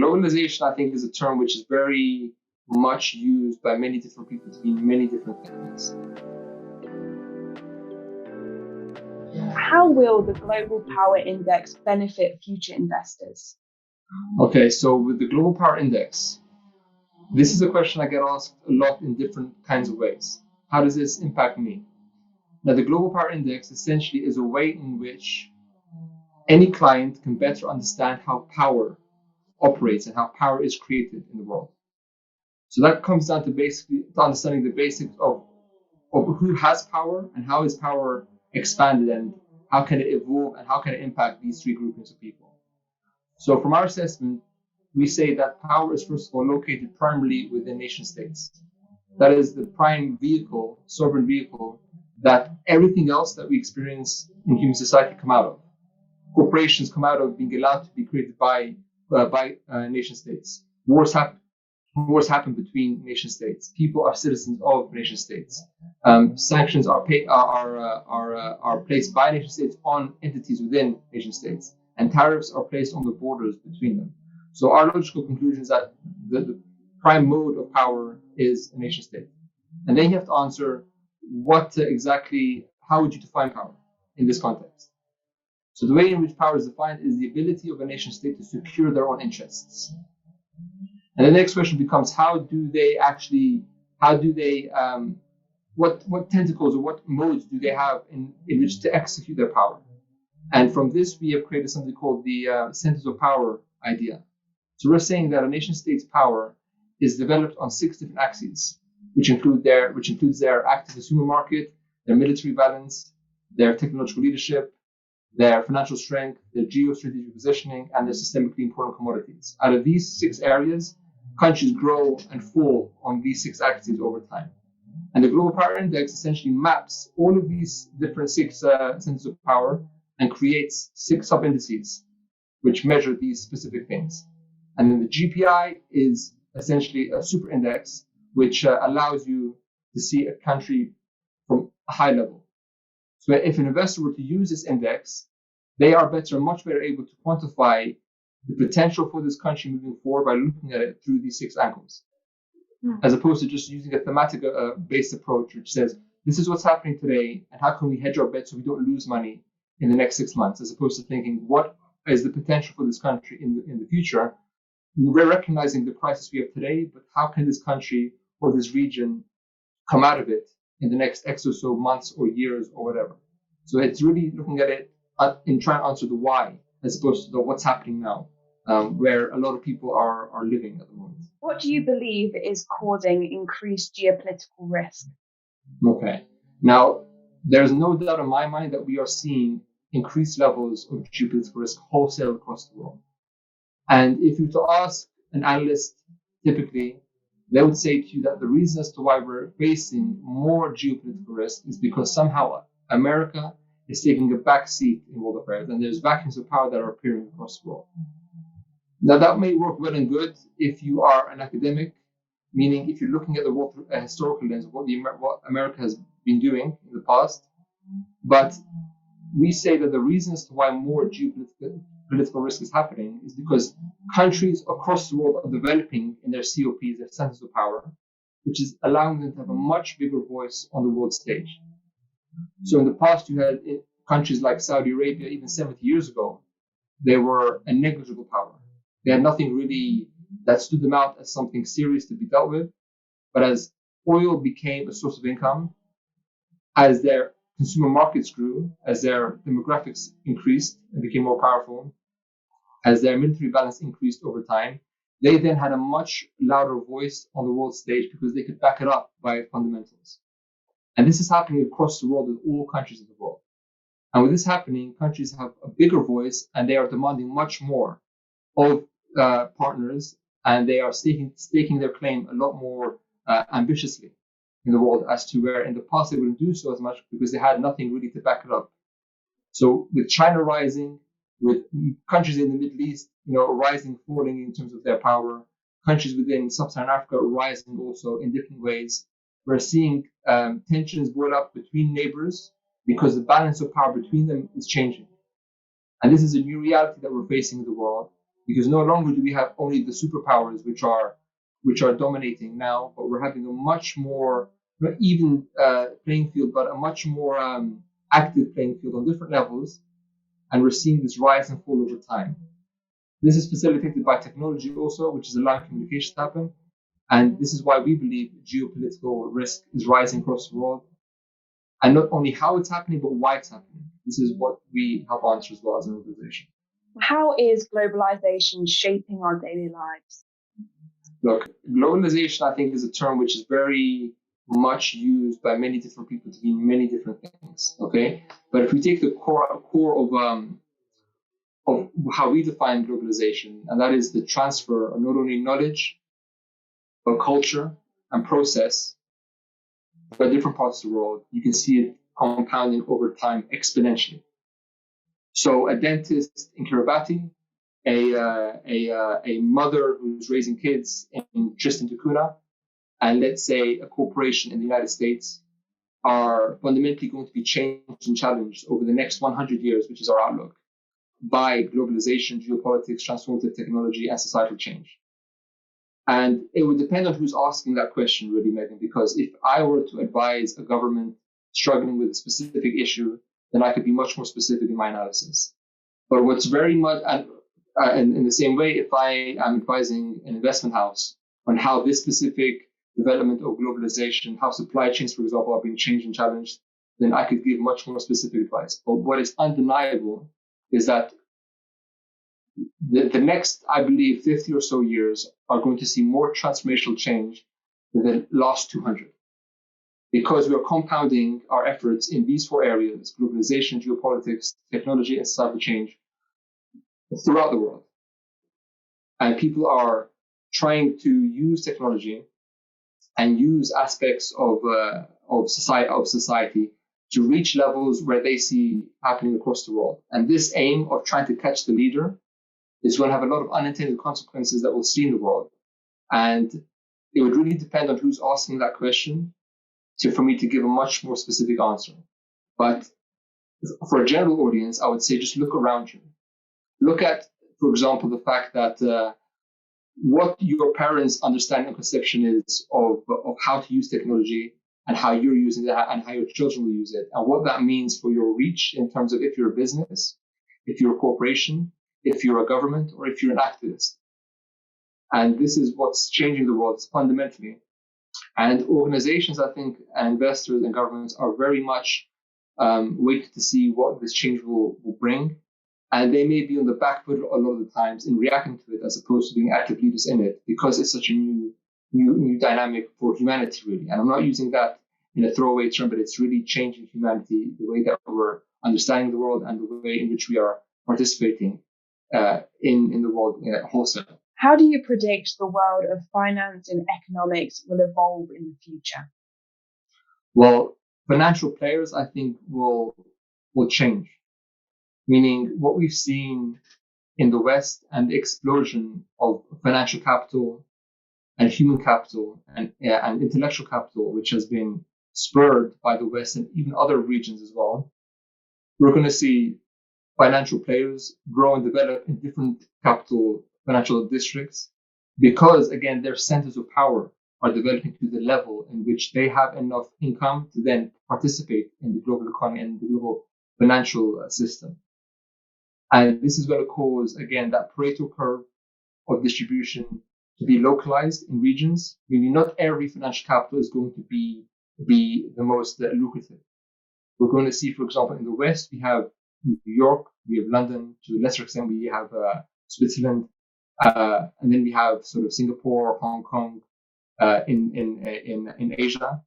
Globalization, I think, is a term which is very much used by many different people to mean many different things. How will the Global Power Index benefit future investors? Okay, so with the Global Power Index, this is a question I get asked a lot in different kinds of ways. How does this impact me? Now, the Global Power Index essentially is a way in which any client can better understand how power operates and how power is created in the world. So that comes down to basically understanding the basics of who has power and how is power expanded and how can it evolve and how can it impact these three groupings of people. So from our assessment, we say that power is first of all located primarily within nation states. That is the prime vehicle, sovereign vehicle, that everything else that we experience in human society come out of. Corporations come out of being allowed to be created by nation states. Wars happen between nation states. People are citizens of nation states. Sanctions are placed by nation states on entities within nation states, and tariffs are placed on the borders between them. So our logical conclusion is that the prime mode of power is a nation state. And then you have to answer how would you define power in this context? So the way in which power is defined is the ability of a nation state to secure their own interests. And the next question becomes, what tentacles or what modes do they have in which to execute their power? And from this, we have created something called the centers of power idea. So we're saying that a nation state's power is developed on 6 different axes, which includes their active consumer market, their military balance, their technological leadership, their financial strength, their geostrategic positioning, and their systemically important commodities. Out of these 6 areas, countries grow and fall on these 6 axes over time. And the Global Power Index essentially maps all of these different 6 centers of power and creates 6 sub-indices which measure these specific things. And then the GPI is essentially a super index which allows you to see a country from a high level. So if an investor were to use this index, they are much better able to quantify the potential for this country moving forward by looking at it through these 6 angles, as opposed to just using a thematic based approach, which says, this is what's happening today, and how can we hedge our bets so we don't lose money in the next 6 months, as opposed to thinking, what is the potential for this country in the future? We're recognizing the crisis we have today, but how can this country or this region come out of it in the next X or so months or years or whatever? So it's really looking at it in trying to answer the why, as opposed to the what's happening now, where a lot of people are living at the moment. What do you believe is causing increased geopolitical risk? Okay. Now, there's no doubt in my mind that we are seeing increased levels of geopolitical risk wholesale across the world. And if you were to ask an analyst, typically, they would say to you that the reason as to why we're facing more geopolitical risk is because somehow America is taking a back seat in world affairs, and there's vacuums of power that are appearing across the world. Now, that may work well and good if you are an academic, meaning if you're looking at the world through a historical lens of what America has been doing in the past. But we say that the reason as to why more geopolitical risk is happening is because countries across the world are developing in their COPs, their centers of power, which is allowing them to have a much bigger voice on the world stage. So in the past, you had countries like Saudi Arabia, even 70 years ago, they were a negligible power. They had nothing really that stood them out as something serious to be dealt with. But as oil became a source of income, as their consumer markets grew, as their demographics increased and became more powerful, as their military balance increased over time, they then had a much louder voice on the world stage because they could back it up by fundamentals. And this is happening across the world with all countries of the world. And with this happening, countries have a bigger voice and they are demanding much more of partners, and they are staking their claim a lot more ambitiously in the world, as to where in the past they wouldn't do so as much because they had nothing really to back it up. So with China rising, with countries in the Middle East, rising, falling in terms of their power, countries within sub-Saharan Africa rising also in different ways, we're seeing tensions boil up between neighbors because the balance of power between them is changing. And this is a new reality that we're facing in the world. because no longer do we have only the superpowers which are dominating now, but we're having a much more, not even playing field, but a much more active playing field on different levels, and we're seeing this rise and fall over time. This is facilitated by technology also, which is allowing communication to happen, and this is why we believe geopolitical risk is rising across the world, and not only how it's happening, but why it's happening. This is what we help answer as well as an organization. How is globalization shaping our daily lives? Look, globalization, I think, is a term which is very much used by many different people to mean many different things. Okay, but if we take the core of how we define globalization, and that is the transfer of not only knowledge, but culture and process by different parts of the world, you can see it compounding over time exponentially. So a dentist in Kiribati, a mother who's raising kids in Tristan da Cunha, and let's say a corporation in the United States are fundamentally going to be changed and challenged over the next 100 years, which is our outlook, by globalization, geopolitics, transformative technology, and societal change. And it would depend on who's asking that question, really, Megan, because if I were to advise a government struggling with a specific issue, then I could be much more specific in my analysis. But what's very much, and in the same way, if I am advising an investment house on how this specific development of globalization, how supply chains, for example, are being changed and challenged, then I could give much more specific advice. But what is undeniable is that the next, I believe, 50 or so years are going to see more transformational change than the last 200. Because we are compounding our efforts in these four areas, globalization, geopolitics, technology, and societal change, throughout the world. And people are trying to use technology and use aspects of society to reach levels where they see happening across the world. And this aim of trying to catch the leader is going to have a lot of unintended consequences that we'll see in the world. And it would really depend on who's asking that question for me to give a much more specific answer. But for a general audience, I would say just look around you. Look at, for example, the fact that what your parents' understanding and conception is of how to use technology and how you're using that and how your children will use it, and what that means for your reach in terms of if you're a business, if you're a corporation, if you're a government, or if you're an activist. And this is what's changing the world fundamentally. And organizations, I think, and investors and governments are very much waiting to see what this change will bring. And they may be on the back foot a lot of the times in reacting to it as opposed to being active leaders in it, because it's such a new dynamic for humanity, really. And I'm not using that in a throwaway term, but it's really changing humanity, the way that we're understanding the world and the way in which we are participating in the world wholesale. How do you predict the world of finance and economics will evolve in the future? Well, financial players, I think, will change. Meaning what we've seen in the West and the explosion of financial capital and human capital and intellectual capital, which has been spurred by the West and even other regions as well. We're going to see financial players grow and develop in different financial districts because, again, their centers of power are developing to the level in which they have enough income to then participate in the global economy and the global financial system. And this is going to cause, again, that Pareto curve of distribution to be localized in regions. Meaning not every financial capital is going to be the most lucrative. We're going to see, for example, in the West, we have New York, we have London, to a lesser extent, we have Switzerland, and then we have sort of Singapore, Hong Kong, in Asia.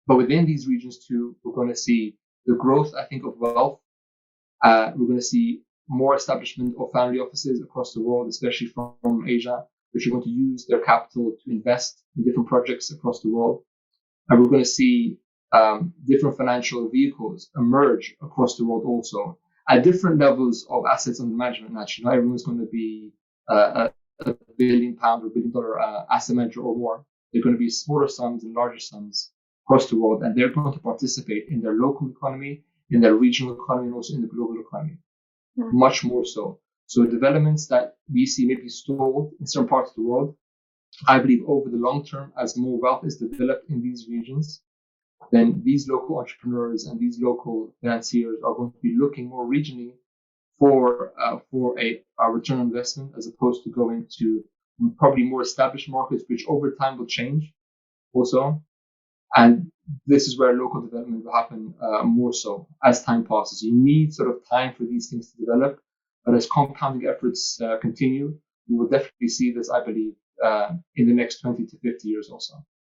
But within these regions too, we're going to see the growth, I think, of wealth. We're going to see more establishment of family offices across the world, especially from Asia, which are going to use their capital to invest in different projects across the world. And we're going to see different financial vehicles emerge across the world also at different levels of assets under management. Naturally, not everyone's going to be a £1 billion or $1 billion asset manager or more. They're going to be smaller sums and larger sums across the world, and they're going to participate in their local economy, in their regional economy, and also in the global economy, much more so. So developments that we see maybe stalled in certain parts of the world, I believe over the long term, as more wealth is developed in these regions, then these local entrepreneurs and these local financiers are going to be looking more regionally for a return on investment, as opposed to going to probably more established markets, which over time will change also. And this is where local development will happen more so as time passes. You need sort of time for these things to develop, but as compounding efforts continue, we will definitely see this, I believe, in the next 20 to 50 years also.